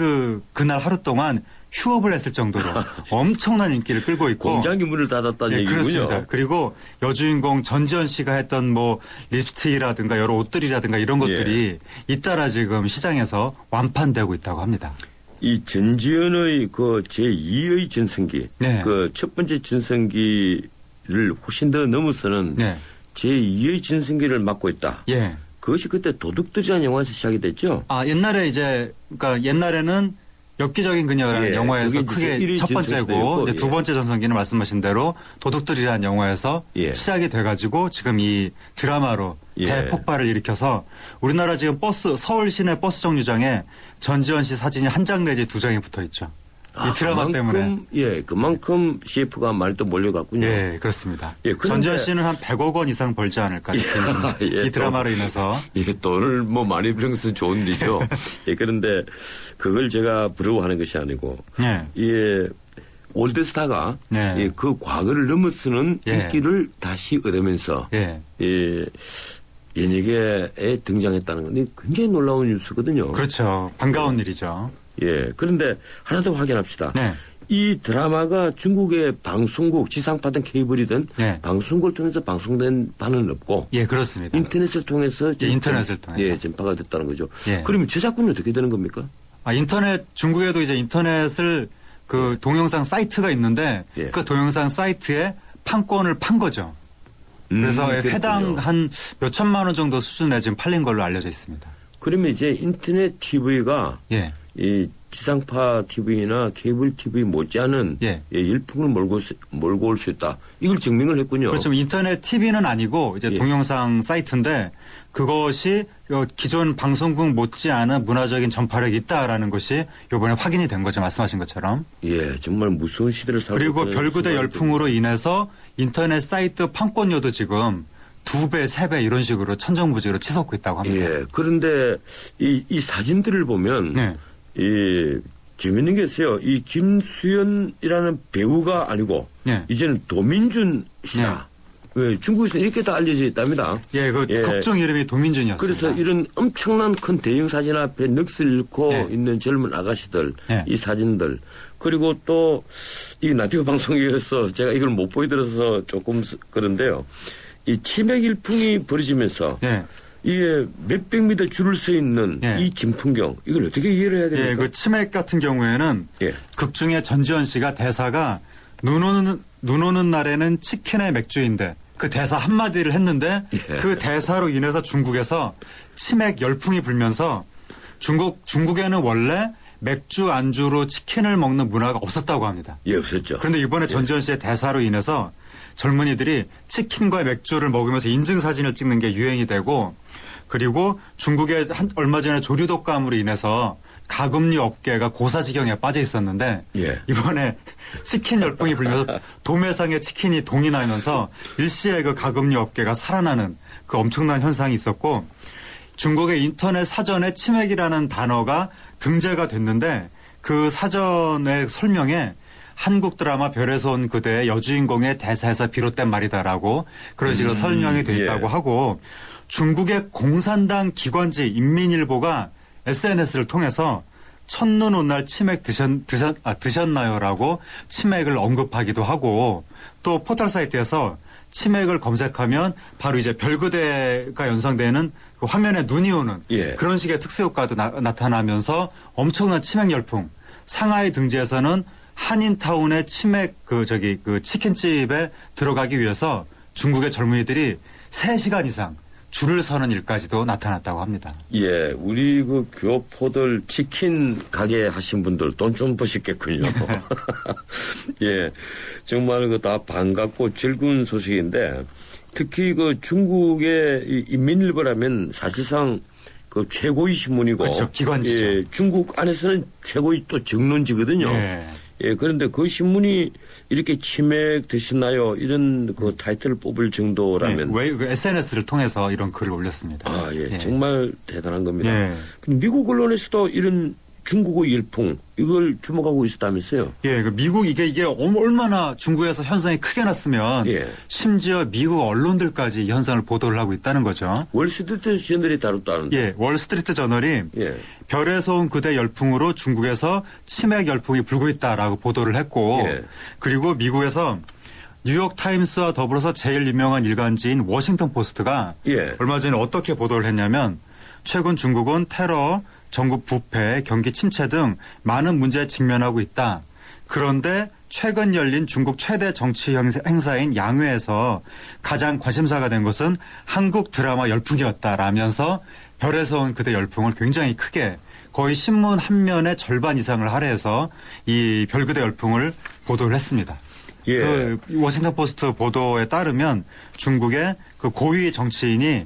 그날 하루 동안 휴업을 했을 정도로 엄청난 인기를 끌고 있고 공장이 문을 닫았다는 얘기군요. 그렇습니다. 그리고 여주인공 전지현 씨가 했던 뭐 립스틱이라든가 여러 옷들이라든가 이런 것들이 잇따라 지금 시장에서 완판되고 있다고 합니다. 이 전지현의 그 제2의 전성기, 그 첫 번째 전성기를 훨씬 더 넘어서는 네. 제2의 진승기를 맡고 있다. 예. 그것이 그때 도둑들이라는 영화에서 시작이 됐죠. 아, 그러니까 옛날에는 엽기적인 그녀라는 예, 영화에서 그게 크게 이제 첫 전성시대였고, 번째고 이제 두 예. 번째 전성기는 말씀하신 대로 도둑들이라는 영화에서 예. 시작이 돼가지고 지금 이 드라마로 예. 대폭발을 일으켜서 우리나라 지금 서울 시내 버스 정류장에 전지현 씨 사진이 한 장 내지 두 장이 붙어 있죠. 이 드라마 때문에. 예, 그만큼 CF가 많이 또 몰려갔군요. 예, 그렇습니다. 예, 전지현 씨는 한 100억 원 이상 벌지 않을까. 예, 이 드라마로 인해서. 예, 돈을 뭐 많이 버는 것은 좋은 일이죠. 예, 그런데 그걸 제가 부러워하는 것이 아니고, 예. 예, 올드스타가 네. 예, 그 과거를 넘어서는 예. 인기를 다시 얻으면서 예. 예, 연예계에 등장했다는 건 굉장히 놀라운 뉴스거든요. 그렇죠. 반가운 일이죠. 예, 그런데 하나 더 확인합시다. 네. 이 드라마가 중국의 방송국, 지상파든 케이블이든 네. 방송국을 통해서 방송된 바는 없고 예, 그렇습니다. 인터넷을 통해서 예, 인터넷을 통해서. 예, 전파가 됐다는 거죠. 예. 그러면 제작권이 어떻게 되는 겁니까? 아, 중국에도 이제 인터넷을 그 동영상 사이트가 있는데 예. 그 동영상 사이트에 판권을 판 거죠. 그래서 그렇군요. 해당 한 몇 천만 원 정도 수준에 지금 팔린 걸로 알려져 있습니다. 그러면 이제 인터넷 TV가 예. 이 지상파 TV나 케이블 TV 못지않은 예. 일품을 몰고 올 수 있다. 이걸 증명을 했군요. 그렇죠. 인터넷 TV는 아니고 이제 예. 동영상 사이트인데 그것이 기존 방송국 못지않은 문화적인 전파력이 있다라는 것이 이번에 확인이 된 거죠. 말씀하신 것처럼. 예, 정말 무서운 시대를 살고 그리고 있는 별그대 순간이거든요. 열풍으로 인해서 인터넷 사이트 판권료도 지금 2배, 3배 이런 식으로 천정부지로 치솟고 있다고 합니다. 예, 그런데 이 사진들을 보면 네. 이 재밌는 게 있어요. 이 김수현이라는 배우가 아니고 네. 이제는 도민준 씨다. 예, 중국에서 이렇게 다 알려져 있답니다. 예, 그 극중 이름이 도민준이었습니다. 그래서 이런 엄청난 큰 대형 사진 앞에 넋을 잃고 네. 있는 젊은 아가씨들, 네. 이 사진들, 그리고 또 이 라디오 방송이어서 제가 이걸 못 보여드려서 조금 그런데요. 이 치맥 일풍이 벌어지면서 네. 이게 몇백 미터 줄을 서 있는 예. 이 진풍경 이걸 어떻게 이해를 해야 됩니까? 예, 그 치맥 같은 경우에는 예. 극 중에 전지현 씨가 대사가 눈 오는 날에는 치킨의 맥주인데 그 대사 한마디를 했는데 예. 그 대사로 인해서 중국에서 치맥 열풍이 불면서 중국에는 원래 맥주 안주로 치킨을 먹는 문화가 없었다고 합니다. 예, 없었죠. 그런데 이번에 전지현 씨의 대사로 인해서 젊은이들이 치킨과 맥주를 먹으면서 인증사진을 찍는 게 유행이 되고 그리고 중국에 얼마 전에 조류독감으로 인해서 가금류 업계가 고사지경에 빠져 있었는데 예. 이번에 치킨 열풍이 불면서 도매상의 치킨이 동이 나면서 일시에 그 가금류 업계가 살아나는 그 엄청난 현상이 있었고 중국의 인터넷 사전에 치맥이라는 단어가 등재가 됐는데 그 사전의 설명에 한국 드라마 별에서 온 그대의 여주인공의 대사에서 비롯된 말이다라고 그런 식으로 설명이 돼 있다고 예. 하고 중국의 공산당 기관지 인민일보가 SNS를 통해서 첫눈 온 날 치맥 드셨나요라고 치맥을 언급하기도 하고 또 포털 사이트에서 치맥을 검색하면 바로 이제 별그대가 연상되는 그 화면에 눈이 오는 예. 그런 식의 특수 효과도 나타나면서 엄청난 치맥 열풍. 상하이 등지에서는 한인타운의 치맥 그 치킨집에 들어가기 위해서 중국의 젊은이들이 3시간 이상 줄을 서는 일까지도 나타났다고 합니다. 예, 우리 그 교포들 치킨 가게 하신 분들 돈 좀 버셨겠군요. 예, 정말 그 다 반갑고 즐거운 소식인데 특히 그 중국의 이 인민일보라면 사실상 그 최고의 신문이고, 그렇죠, 기관지죠. 예, 중국 안에서는 최고의 또 정론지거든요. 예. 예, 그런데 그 신문이 이렇게 치맥 드시나요? 이런 그 타이틀을 뽑을 정도라면. 왜 SNS를 통해서 이런 글을 올렸습니다. 아, 예. 예. 정말 대단한 겁니다. 예. 미국 언론에서도 이런 중국의 일풍, 이걸 주목하고 있었다면서요? 예, 그 미국 이게 얼마나 중국에서 현상이 크게 났으면 예. 심지어 미국 언론들까지 이 현상을 보도를 하고 있다는 거죠. 월스트리트 저널이 다뤘다는데. 예, 월스트리트 저널이 예. 별에서 온 그대 열풍으로 중국에서 치맥 열풍이 불고 있다라고 보도를 했고 예. 그리고 미국에서 뉴욕 타임스와 더불어서 제일 유명한 일간지인 워싱턴 포스트가 예. 얼마 전에 어떻게 보도를 했냐면 최근 중국은 테러, 전국 부패, 경기 침체 등 많은 문제에 직면하고 있다. 그런데 최근 열린 중국 최대 정치 행사인 양회에서 가장 관심사가 된 것은 한국 드라마 열풍이었다라면서 별에서 온 그대 열풍을 굉장히 크게 거의 신문 한 면의 절반 이상을 할애해서 이 별그대 열풍을 보도를 했습니다. 예. 그 워싱턴 포스트 보도에 따르면 중국의 그 고위 정치인이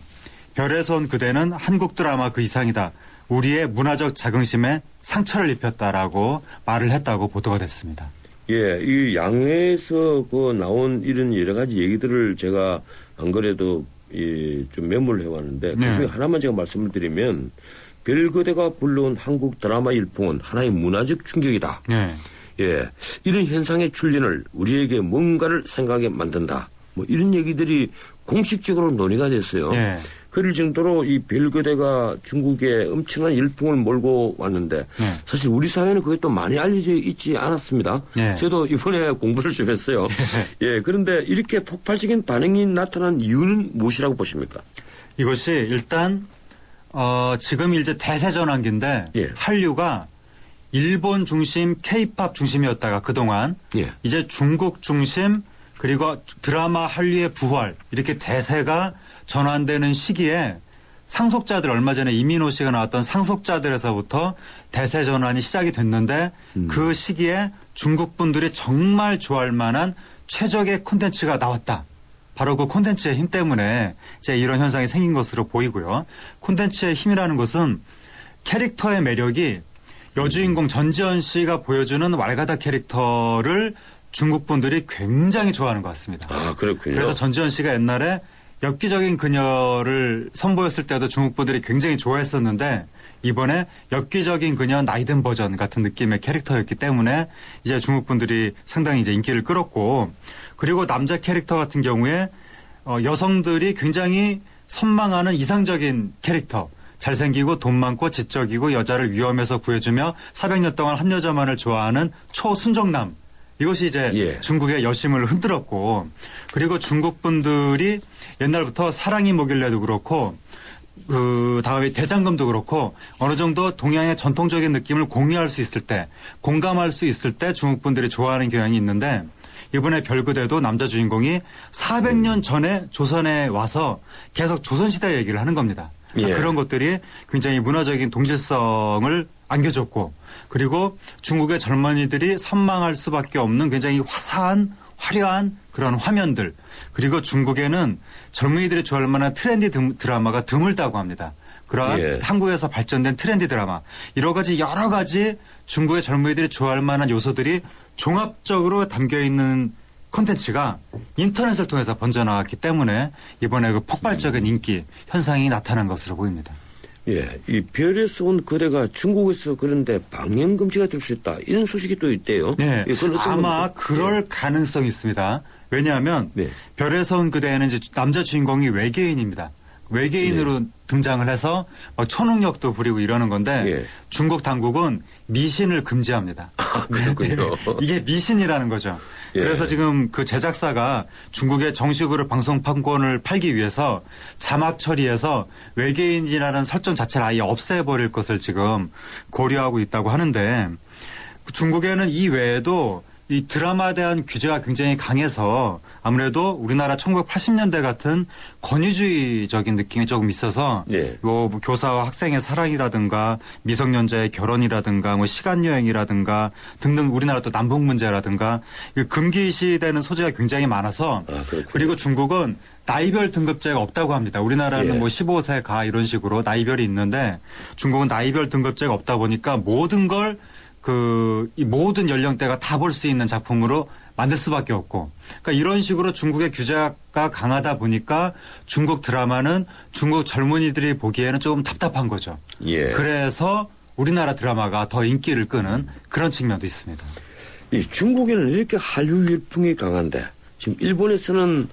별에서 온 그대는 한국 드라마 그 이상이다. 우리의 문화적 자긍심에 상처를 입혔다라고 말을 했다고 보도가 됐습니다. 예, 이 양회에서 그 나온 이런 여러 가지 얘기들을 제가 안 그래도 좀 메모를 해왔는데 그 중에 하나만 제가 말씀을 드리면 별그대가 불러온 한국 드라마 일풍은 하나의 문화적 충격이다. 네. 예, 이런 현상의 출현을 우리에게 뭔가를 생각하게 만든다. 뭐 이런 얘기들이 공식적으로 논의가 됐어요. 네. 그럴 정도로 이 별그대가 중국에 엄청난 열풍을 몰고 왔는데 사실 우리 사회는 그게 또 많이 알려져 있지 않았습니다. 저도 이번에 공부를 좀 했어요. 예, 그런데 이렇게 폭발적인 반응이 나타난 이유는 무엇이라고 보십니까? 이것이 일단 지금 이제 대세 전환기인데 한류가 일본 중심, K-팝 중심이었다가 그동안 이제 중국 중심 그리고 드라마 한류의 부활 이렇게 대세가 전환되는 시기에 상속자들 얼마 전에 이민호 씨가 나왔던 상속자들에서부터 대세 전환이 시작이 됐는데 그 시기에 중국 분들이 정말 좋아할 만한 최적의 콘텐츠가 나왔다. 바로 그 콘텐츠의 힘 때문에 이제 이런 현상이 생긴 것으로 보이고요. 콘텐츠의 힘이라는 것은 캐릭터의 매력이 여주인공 전지현 씨가 보여주는 왈가닥 캐릭터를 중국 분들이 굉장히 좋아하는 것 같습니다. 아, 그렇군요. 그래서 전지현 씨가 옛날에 엽기적인 그녀를 선보였을 때도 중국 분들이 굉장히 좋아했었는데 이번에 엽기적인 그녀 나이든 버전 같은 느낌의 캐릭터였기 때문에 이제 중국 분들이 상당히 이제 인기를 끌었고 그리고 남자 캐릭터 같은 경우에 여성들이 굉장히 선망하는 이상적인 캐릭터 잘생기고 돈 많고 지적이고 여자를 위험해서 구해주며 400년 동안 한 여자만을 좋아하는 초순정남 이것이 이제 중국의 여심을 흔들었고 그리고 중국 분들이 옛날부터 사랑이 뭐길래도 그렇고 그 다음에 대장금도 그렇고 어느 정도 동양의 전통적인 느낌을 공유할 수 있을 때 공감할 수 있을 때 중국 분들이 좋아하는 경향이 있는데 이번에 별그대도 남자 주인공이 400년 전에 조선에 와서 계속 조선시대 얘기를 하는 겁니다. 그런 것들이 굉장히 문화적인 동질성을 안겨줬고 그리고 중국의 젊은이들이 선망할 수밖에 없는 굉장히 화사한 화려한 그런 화면들 그리고 중국에는 젊은이들이 좋아할 만한 트렌디 드라마가 드물다고 합니다. 그러한 한국에서 발전된 트렌디 드라마 여러 가지 중국의 젊은이들이 좋아할 만한 요소들이 종합적으로 담겨있는 콘텐츠가 인터넷을 통해서 번져나왔기 때문에 이번에 그 폭발적인 인기 현상이 나타난 것으로 보입니다. 예, 이 별에서 온 그대가 중국에서 그런데 방영 금지가 될 수 있다. 이런 소식이 또 있대요. 네, 아마 그럴 가능성이 있습니다. 왜냐하면 별에서 온 그대는 이제 남자 주인공이 외계인입니다. 외계인으로 등장을 해서 막 초능력도 부리고 이러는 건데 중국 당국은 미신을 금지합니다. 아, 그렇군요. 이게 미신이라는 거죠. 그래서 지금 그 제작사가 중국에 정식으로 방송판권을 팔기 위해서 자막 처리해서 외계인이라는 설정 자체를 아예 없애버릴 것을 지금 고려하고 있다고 하는데 중국에는 이 외에도 이 드라마에 대한 규제가 굉장히 강해서 아무래도 우리나라 1980년대 같은 권위주의적인 느낌이 조금 있어서 뭐 교사와 학생의 사랑이라든가 미성년자의 결혼이라든가 뭐 시간여행이라든가 등등 우리나라 또 남북 문제라든가 금기시되는 소재가 굉장히 많아서 그리고 중국은 나이별 등급제가 없다고 합니다. 우리나라는 뭐 15세 가 이런 식으로 나이별이 있는데 중국은 나이별 등급제가 없다 보니까 모든 걸 이 모든 연령대가 다 볼 수 있는 작품으로 만들 수밖에 없고 그러니까 이런 식으로 중국의 규제가 강하다 보니까 중국 드라마는 중국 젊은이들이 보기에는 조금 답답한 거죠. 그래서 우리나라 드라마가 더 인기를 끄는 그런 측면도 있습니다. 이 중국에는 이렇게 한류 열풍이 강한데 지금 일본에서는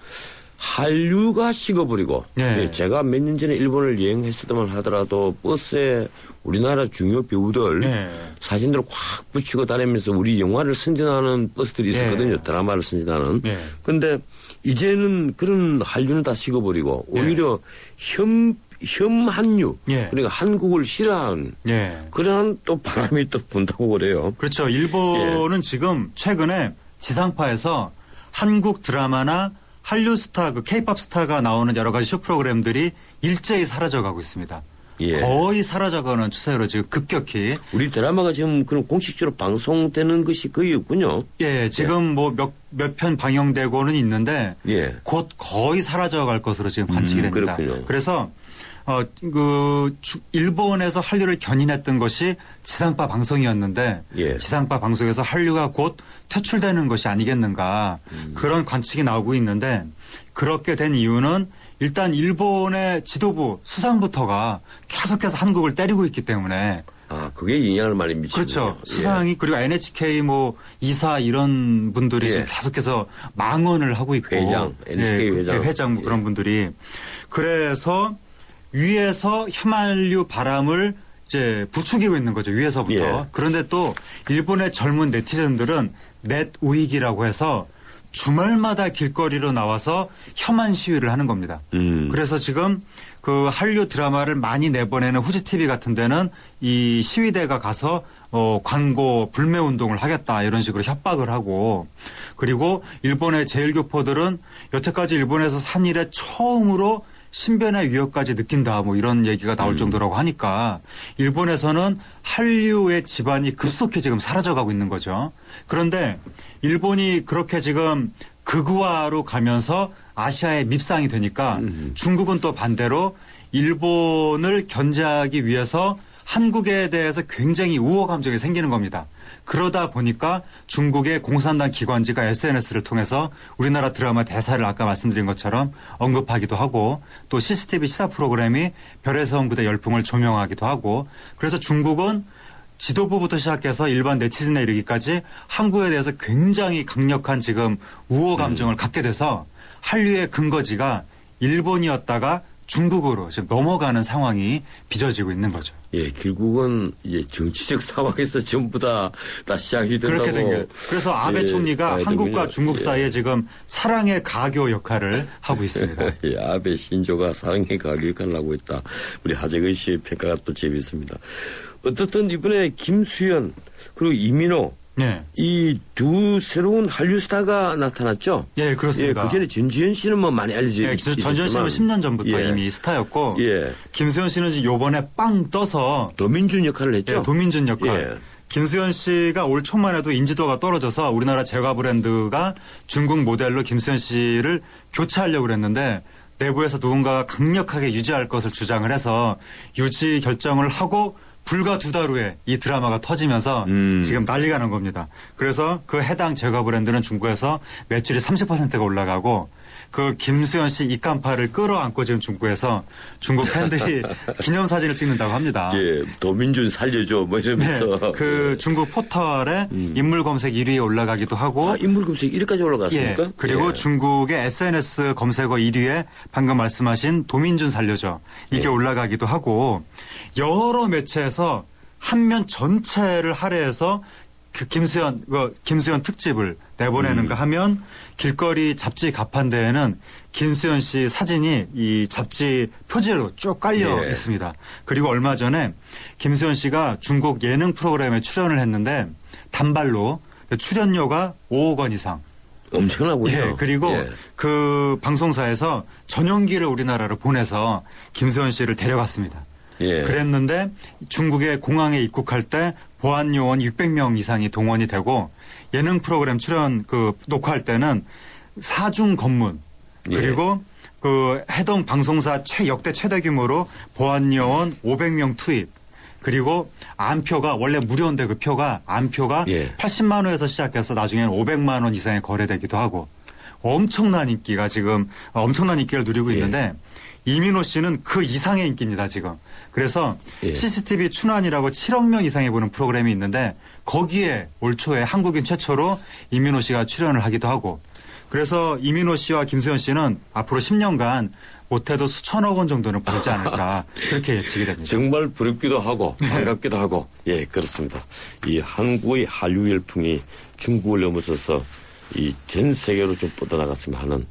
한류가 식어버리고 제가 몇 년 전에 일본을 여행했을 때만 하더라도 버스에 우리나라 중요 배우들 사진들을 확 붙이고 다니면서 우리 영화를 선전하는 버스들이 있었거든요. 드라마를 선전하는. 그런데 이제는 그런 한류는 다 식어버리고 오히려 혐한류 그러니까 한국을 싫어하는 그러한 또 바람이 또 분다고 그래요. 그렇죠. 일본은 지금 최근에 지상파에서 한국 드라마나 한류 스타, 그 케이팝 스타가 나오는 여러 가지 쇼 프로그램들이 일제히 사라져가고 있습니다. 예. 거의 사라져가는 추세로 지금 급격히. 우리 드라마가 지금 그런 공식적으로 방송되는 것이 거의 없군요. 예, 지금 뭐 몇 편 방영되고는 있는데 예. 곧 거의 사라져갈 것으로 지금 관측이 됩니다. 그렇군요. 그래서 일본에서 한류를 견인했던 것이 지상파 방송이었는데 예. 지상파 방송에서 한류가 곧 퇴출되는 것이 아니겠는가 그런 관측이 나오고 있는데 그렇게 된 이유는 일단 일본의 지도부 수상부터가 계속해서 한국을 때리고 있기 때문에 아, 그게 영향을 많이 미치죠. 그렇죠. 수상이 그리고 NHK 뭐 이사 이런 분들이 예. 지금 계속해서 망언을 하고 있고 회장, NHK 회장 뭐 그런 분들이 그래서 위에서 혐한류 바람을 이제 부추기고 있는 거죠. 위에서부터. 예. 그런데 또 일본의 젊은 네티즌들은 넷 우익이라고 해서 주말마다 길거리로 나와서 혐한 시위를 하는 겁니다. 그래서 지금 그 한류 드라마를 많이 내보내는 후지 TV 같은 데는 이 시위대가 가서 광고 불매 운동을 하겠다 이런 식으로 협박을 하고 그리고 일본의 제일교포들은 여태까지 일본에서 산 일에 처음으로 신변의 위협까지 느낀다 뭐 이런 얘기가 나올 정도라고 하니까 일본에서는 한류의 지반이 급속히 지금 사라져가고 있는 거죠. 그런데 일본이 그렇게 지금 극우화로 가면서 아시아의 밉상이 되니까 중국은 또 반대로 일본을 견제하기 위해서 한국에 대해서 굉장히 우호 감정이 생기는 겁니다. 그러다 보니까 중국의 공산당 기관지가 SNS를 통해서 우리나라 드라마 대사를 아까 말씀드린 것처럼 언급하기도 하고 또 CCTV 시사 프로그램이 별의 성부대 열풍을 조명하기도 하고 그래서 중국은 지도부부터 시작해서 일반 네티즌에 이르기까지 한국에 대해서 굉장히 강력한 지금 우호 감정을 갖게 돼서 한류의 근거지가 일본이었다가 중국으로 지금 넘어가는 상황이 빚어지고 있는 거죠. 예, 결국은 이제 정치적 상황에서 전부 다 시작이 된다고. 그렇게 된 거예요. 그래서 아베 총리가 한국과 중국 사이에 지금 사랑의 가교 역할을 하고 있습니다. 예, 아베 신조가 사랑의 가교 역할을 하고 있다. 우리 하재근 씨의 평가가 또 재미있습니다. 어떻든 이번에 김수현 그리고 이민호 네. 이 두 새로운 한류 스타가 나타났죠? 예, 그렇습니다. 예, 그전에 전지현 씨는 뭐 많이 알려져 예, 있었지만. 전지현 씨는 10년 전부터 이미 스타였고 예. 김수현 씨는 요번에 빵 떠서 도민준 역할을 했죠? 예, 도민준 역할. 예. 김수현 씨가 올 초만 해도 인지도가 떨어져서 우리나라 제과 브랜드가 중국 모델로 김수현 씨를 교체하려고 그랬는데 내부에서 누군가가 강력하게 유지할 것을 주장을 해서 유지 결정을 하고 불과 2달 후에 이 드라마가 터지면서 지금 난리가 난 겁니다. 그래서 그 해당 제과 브랜드는 중국에서 매출이 30%가 올라가고 그 김수현 씨 입간판을 끌어안고 지금 중국에서 중국 팬들이 기념사진을 찍는다고 합니다. 예, 도민준 살려줘 뭐 이러면서. 네, 그 중국 포털에 인물 검색 1위에 올라가기도 하고. 아, 인물 검색 1위까지 올라갔습니까? 예, 그리고 예. 중국의 SNS 검색어 1위에 방금 말씀하신 도민준 살려줘 이게 올라가기도 하고 여러 매체에서 한면 전체를 할애해서 그 김수현 특집을 내보내는가 하면 길거리 잡지 가판대에는 김수현 씨 사진이 이 잡지 표지로 쭉 깔려 있습니다. 그리고 얼마 전에 김수현 씨가 중국 예능 프로그램에 출연을 했는데 단발로 출연료가 5억 원 이상. 엄청나군요. 예, 그리고 그 방송사에서 전용기를 우리나라로 보내서 김수현 씨를 데려갔습니다. 예. 그랬는데 중국의 공항에 입국할 때 보안 요원 600명 이상이 동원이 되고 예능 프로그램 출연 녹화할 때는 사중 검문 그리고 그 해당 방송사 역대 최대 규모로 보안 요원 500명 투입 그리고 안표가 원래 무료인데 그 표가 안표가 80만 원에서 시작해서 나중에는 500만 원 이상에 거래되기도 하고 엄청난 인기를 누리고 있는데 이민호 씨는 그 이상의 인기입니다, 지금. 그래서 CCTV 춘환이라고 7억 명 이상이 보는 프로그램이 있는데 거기에 올 초에 한국인 최초로 이민호 씨가 출연을 하기도 하고 그래서 이민호 씨와 김수현 씨는 앞으로 10년간 못해도 수천억 원 정도는 벌지 않을까 그렇게 예측이 됩니다. 정말 부럽기도 하고 반갑기도 하고 예, 그렇습니다. 이 한국의 한류 열풍이 중국을 넘어서서 이 전 세계로 좀 뻗어나갔으면 하는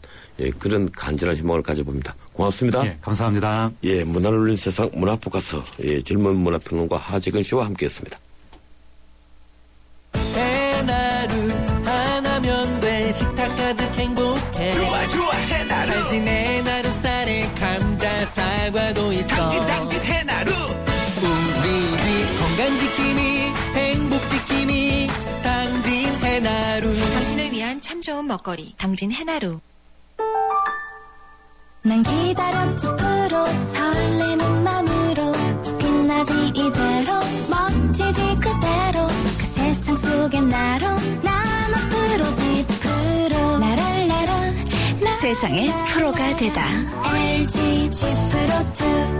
그런 간절한 희망을 가져봅니다. 고맙습니다. 예, 감사합니다. 예, 문화를 울린 세상 문화포커스 젊은 문화평론가 하재근 씨와 함께했습니다. 해나루 하나면 당진 해나루 쌀에 감자 사과도 있어. 당진 해나루. 우리 집 건강 지킴이 행복 지킴이 당진 해나루. 당신을 위한 참 좋은 먹거리 당진 해나루. 난 기다렸지 프로 설레는 맘으로 빛나지 이대로 멋지지 그대로 그 세상 속엔 나로 난 앞으로지 프로 나랄라라 세상의 프로가 되다 LG G 프로2.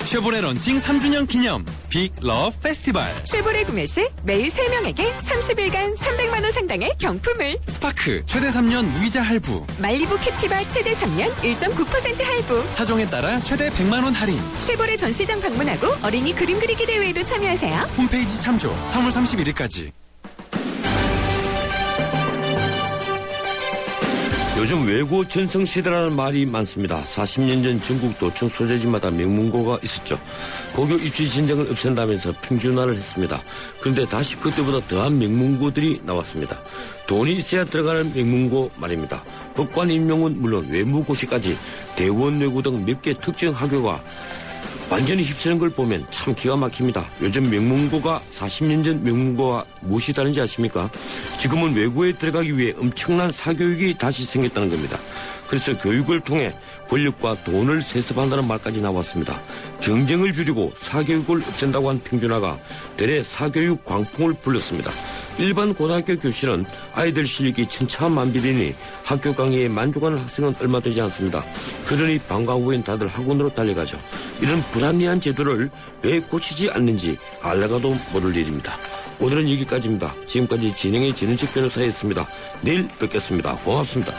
쉐보레 런칭 3주년 기념 빅 러브 페스티벌. 쉐보레 구매 시 매일 3명에게 30일간 300만 원 상당의 경품을. 스파크 최대 3년 무이자 할부. 말리부 캡티바 최대 3년 1.9% 할부. 차종에 따라 최대 100만 원 할인. 쉐보레 전시장 방문하고 어린이 그림 그리기 대회에도 참여하세요. 홈페이지 참조 3월 31일까지. 요즘 외고 전성시대라는 말이 많습니다. 40년 전 전국 도청 소재지마다 명문고가 있었죠. 고교 입시 진정을 없앤다면서 평준화를 했습니다. 그런데 다시 그때보다 더한 명문고들이 나왔습니다. 돈이 있어야 들어가는 명문고 말입니다. 법관 임용은 물론 외무고시까지 대원 외고 등 몇 개 특정 학교가 완전히 휩쓰는 걸 보면 참 기가 막힙니다. 요즘 명문고가 40년 전 명문고와 무엇이 다른지 아십니까? 지금은 외고에 들어가기 위해 엄청난 사교육이 다시 생겼다는 겁니다. 그래서 교육을 통해 권력과 돈을 세습한다는 말까지 나왔습니다. 경쟁을 줄이고 사교육을 없앤다고 한 평준화가 되레 사교육 광풍을 불렀습니다. 일반 고등학교 교실은 아이들 실력이 천차만별이니 학교 강의에 만족하는 학생은 얼마 되지 않습니다. 그러니 방과 후엔 다들 학원으로 달려가죠. 이런 불합리한 제도를 왜 고치지 않는지 알다가도 모를 일입니다. 오늘은 여기까지입니다. 지금까지 진행의 진은식 변호사였습니다. 내일 뵙겠습니다. 고맙습니다.